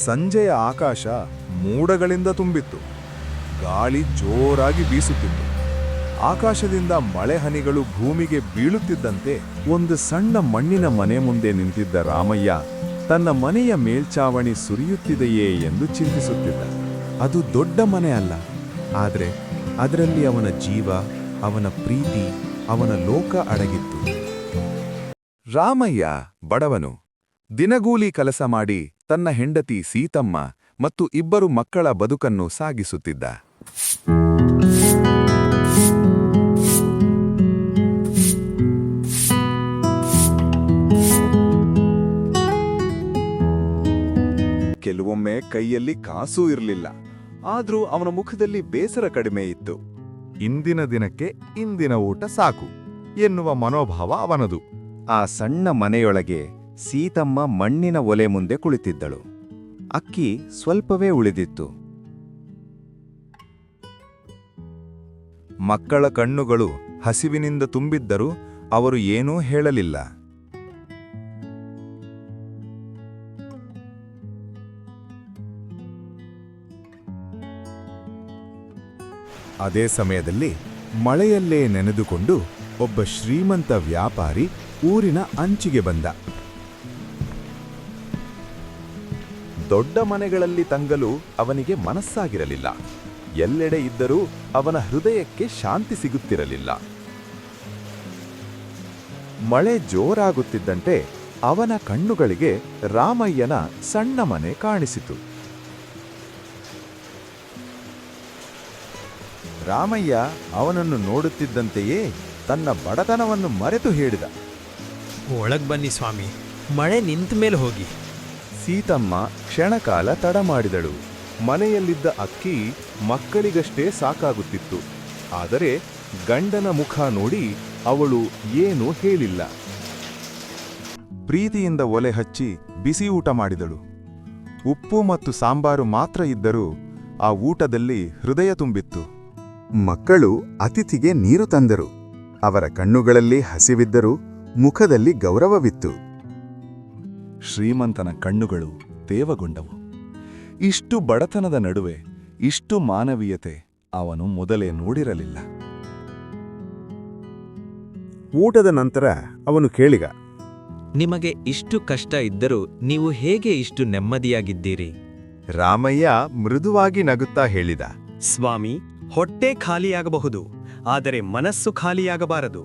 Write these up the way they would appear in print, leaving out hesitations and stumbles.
ಸಂಜೆಯ ಆಕಾಶ ಮೋಡಗಳಿಂದ ತುಂಬಿತ್ತು. ಗಾಳಿ ಜೋರಾಗಿ ಬೀಸುತ್ತಿತ್ತು. ಆಕಾಶದಿಂದ ಮಳೆ ಹನಿಗಳು ಭೂಮಿಗೆ ಬೀಳುತ್ತಿದ್ದಂತೆ ಒಂದು ಸಣ್ಣ ಮಣ್ಣಿನ ಮನೆ ಮುಂದೆ ನಿಂತಿದ್ದ ರಾಮಯ್ಯ ತನ್ನ ಮನೆಯ ಮೇಲ್ಛಾವಣಿ ಸುರಿಯುತ್ತಿದೆಯೇ ಎಂದು ಚಿಂತಿಸುತ್ತಿದ್ದ. ಅದು ದೊಡ್ಡ ಮನೆ ಅಲ್ಲ, ಆದರೆ ಅದರಲ್ಲಿ ಅವನ ಜೀವ, ಅವನ ಪ್ರೀತಿ, ಅವನ ಲೋಕ ಅಡಗಿತ್ತು. ರಾಮಯ್ಯ ಬಡವನು. ದಿನಗೂಲಿ ಕೆಲಸ ಮಾಡಿ ತನ್ನ ಹೆಂಡತಿ ಸೀತಮ್ಮ ಮತ್ತು 2 ಮಕ್ಕಳ ಬದುಕನ್ನು ಸಾಗಿಸುತ್ತಿದ್ದ. ಕೆಲವೊಮ್ಮೆ ಕೈಯಲ್ಲಿ ಕಾಸೂ ಇರಲಿಲ್ಲ. ಆದ್ರೂ ಅವನ ಮುಖದಲ್ಲಿ ಬೇಸರ ಕಡಿಮೆ ಇತ್ತು. ಇಂದಿನ ದಿನಕ್ಕೆ ಇಂದಿನ ಊಟ ಸಾಕು ಎನ್ನುವ ಮನೋಭಾವ ಅವನದು. ಆ ಸಣ್ಣ ಮನೆಯೊಳಗೆ ಸೀತಮ್ಮ ಮಣ್ಣಿನ ಒಲೆ ಮುಂದೆ ಕುಳಿತಿದ್ದಳು. ಅಕ್ಕಿ ಸ್ವಲ್ಪವೇ ಉಳಿದಿತ್ತು. ಮಕ್ಕಳ ಕಣ್ಣುಗಳು ಹಸಿವಿನಿಂದ ತುಂಬಿದ್ದರೂ ಅವರು ಏನೂ ಹೇಳಲಿಲ್ಲ. ಅದೇ ಸಮಯದಲ್ಲಿ ಮಳೆಯಲ್ಲೇ ನೆನೆದುಕೊಂಡು ಒಬ್ಬ ಶ್ರೀಮಂತ ವ್ಯಾಪಾರಿ ಊರಿನ ಅಂಚಿಗೆ ಬಂದ. ದೊಡ್ಡ ಮನೆಗಳಲ್ಲಿ ತಂಗಲು ಅವನಿಗೆ ಮನಸ್ಸಾಗಿರಲಿಲ್ಲ. ಎಲ್ಲೆಡೆ ಇದ್ದರೂ ಅವನ ಹೃದಯಕ್ಕೆ ಶಾಂತಿ ಸಿಗುತ್ತಿರಲಿಲ್ಲ. ಮಳೆ ಜೋರಾಗುತ್ತಿದ್ದಂತೆ ಅವನ ಕಣ್ಣುಗಳಿಗೆ ರಾಮಯ್ಯನ ಸಣ್ಣ ಮನೆ ಕಾಣಿಸಿತು. ರಾಮಯ್ಯ ಅವನನ್ನು ನೋಡುತ್ತಿದ್ದಂತೆಯೇ ತನ್ನ ಬಡತನವನ್ನು ಮರೆತು ಹೇಳಿದ, ಒಳಗ್ ಬನ್ನಿ ಸ್ವಾಮಿ, ಮಳೆ ನಿಂತ ಮೇಲೆ ಹೋಗಿ. ಸೀತಮ್ಮ ಕ್ಷಣಕಾಲ ತಡ ಮಾಡಿದಳು. ಮನೆಯಲ್ಲಿದ್ದ ಅಕ್ಕಿ ಮಕ್ಕಳಿಗಷ್ಟೇ ಸಾಕಾಗುತ್ತಿತ್ತು. ಆದರೆ ಗಂಡನ ಮುಖ ನೋಡಿ ಅವಳು ಏನೂ ಹೇಳಿಲ್ಲ. ಪ್ರೀತಿಯಿಂದ ಒಲೆ ಹಚ್ಚಿ ಬಿಸಿ ಊಟ ಮಾಡಿದಳು. ಉಪ್ಪು ಮತ್ತು ಸಾಂಬಾರು ಮಾತ್ರ ಇದ್ದರೂ ಆ ಊಟದಲ್ಲಿ ಹೃದಯ ತುಂಬಿತ್ತು. ಮಕ್ಕಳು ಅತಿಥಿಗೆ ನೀರು ತಂದರು. ಅವರ ಕಣ್ಣುಗಳಲ್ಲಿ ಹಸಿವಿದ್ದರೂ ಮುಖದಲ್ಲಿ ಗೌರವವಿತ್ತು. ಶ್ರೀಮಂತನ ಕಣ್ಣುಗಳು ತೇವಗೊಂಡವು. ಇಷ್ಟು ಬಡತನದ ನಡುವೆ ಇಷ್ಟು ಮಾನವೀಯತೆ ಅವನು ಮೊದಲೇ ನೋಡಿರಲಿಲ್ಲ. ಊಟದ ನಂತರ ಅವನು ಕೇಳಿಗ, ನಿಮಗೆ ಇಷ್ಟು ಕಷ್ಟ ಇದ್ದರೂ ನೀವು ಹೇಗೆ ಇಷ್ಟು ನೆಮ್ಮದಿಯಾಗಿದ್ದೀರಿ? ರಾಮಯ್ಯ ಮೃದುವಾಗಿ ನಗುತ್ತಾ ಹೇಳಿದ, ಸ್ವಾಮಿ, ಹೊಟ್ಟೆ ಖಾಲಿಯಾಗಬಹುದು, ಆದರೆ ಮನಸ್ಸು ಖಾಲಿಯಾಗಬಾರದು.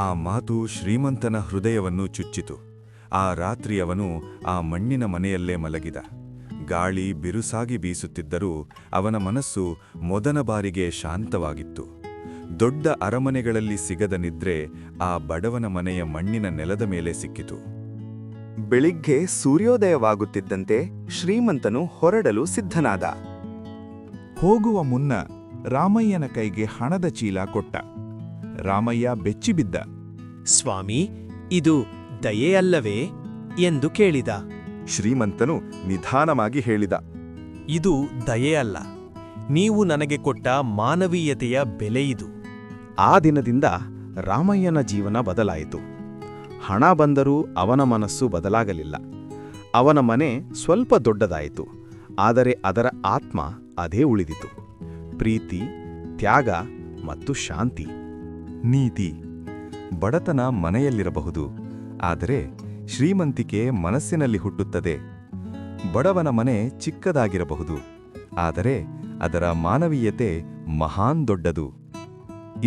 ಆ ಮಾತು ಶ್ರೀಮಂತನ ಹೃದಯವನ್ನು ಚುಚ್ಚಿತು. ಆ ರಾತ್ರಿ ಅವನು ಆ ಮಣ್ಣಿನ ಮನೆಯಲ್ಲೇ ಮಲಗಿದ. ಗಾಳಿ ಬಿರುಸಾಗಿ ಬೀಸುತ್ತಿದ್ದರೂ ಅವನ ಮನಸ್ಸು ಮೊದಲ ಬಾರಿಗೆ ಶಾಂತವಾಗಿತ್ತು. ದೊಡ್ಡ ಅರಮನೆಗಳಲ್ಲಿ ಸಿಗದ ನಿದ್ರೆ ಆ ಬಡವನ ಮನೆಯ ಮಣ್ಣಿನ ನೆಲದ ಮೇಲೆ ಸಿಕ್ಕಿತು. ಬೆಳಿಗ್ಗೆ ಸೂರ್ಯೋದಯವಾಗುತ್ತಿದ್ದಂತೆ ಶ್ರೀಮಂತನು ಹೊರಡಲು ಸಿದ್ಧನಾದ. ಹೋಗುವ ಮುನ್ನ ರಾಮಯ್ಯನ ಕೈಗೆ ಹಣದ ಚೀಲ ಕೊಟ್ಟ. ರಾಮಯ್ಯ ಬೆಚ್ಚಿಬಿದ್ದ. ಸ್ವಾಮಿ, ಇದು ದಯೆಯಲ್ಲವೇ ಎಂದು ಕೇಳಿದ. ಶ್ರೀಮಂತನು ನಿಧಾನವಾಗಿ ಹೇಳಿದ, ಇದು ದಯೆಯಲ್ಲ, ನೀವು ನನಗೆ ಕೊಟ್ಟ ಮಾನವೀಯತೆಯ ಬೆಲೆಯಿದು. ಆ ದಿನದಿಂದ ರಾಮಯ್ಯನ ಜೀವನ ಬದಲಾಯಿತು. ಹಣ ಬಂದರೂ ಅವನ ಮನಸ್ಸು ಬದಲಾಗಲಿಲ್ಲ. ಅವನ ಮನೆ ಸ್ವಲ್ಪ ದೊಡ್ಡದಾಯಿತು, ಆದರೆ ಅದರ ಆತ್ಮ ಅದೇ ಉಳಿದಿತು. ಪ್ರೀತಿ, ತ್ಯಾಗ ಮತ್ತು ಶಾಂತಿ. ನೀತಿ. ಬಡತನ ಮನೆಯಲ್ಲಿರಬಹುದು, ಆದರೆ ಶ್ರೀಮಂತಿಕೆ ಮನಸ್ಸಿನಲ್ಲಿ ಹುಟ್ಟುತ್ತದೆ. ಬಡವನ ಮನೆ ಚಿಕ್ಕದಾಗಿರಬಹುದು, ಆದರೆ ಅದರ ಮಾನವೀಯತೆ ಮಹಾನ್ ದೊಡ್ಡದು.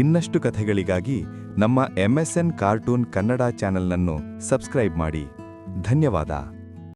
ಇನ್ನಷ್ಟು ಕಥೆಗಳಿಗಾಗಿ ನಮ್ಮ MSN ಕಾರ್ಟೂನ್ ಕನ್ನಡ ಚಾನೆಲ್ನನ್ನು ಸಬ್ಸ್ಕ್ರೈಬ್ ಮಾಡಿ. ಧನ್ಯವಾದ.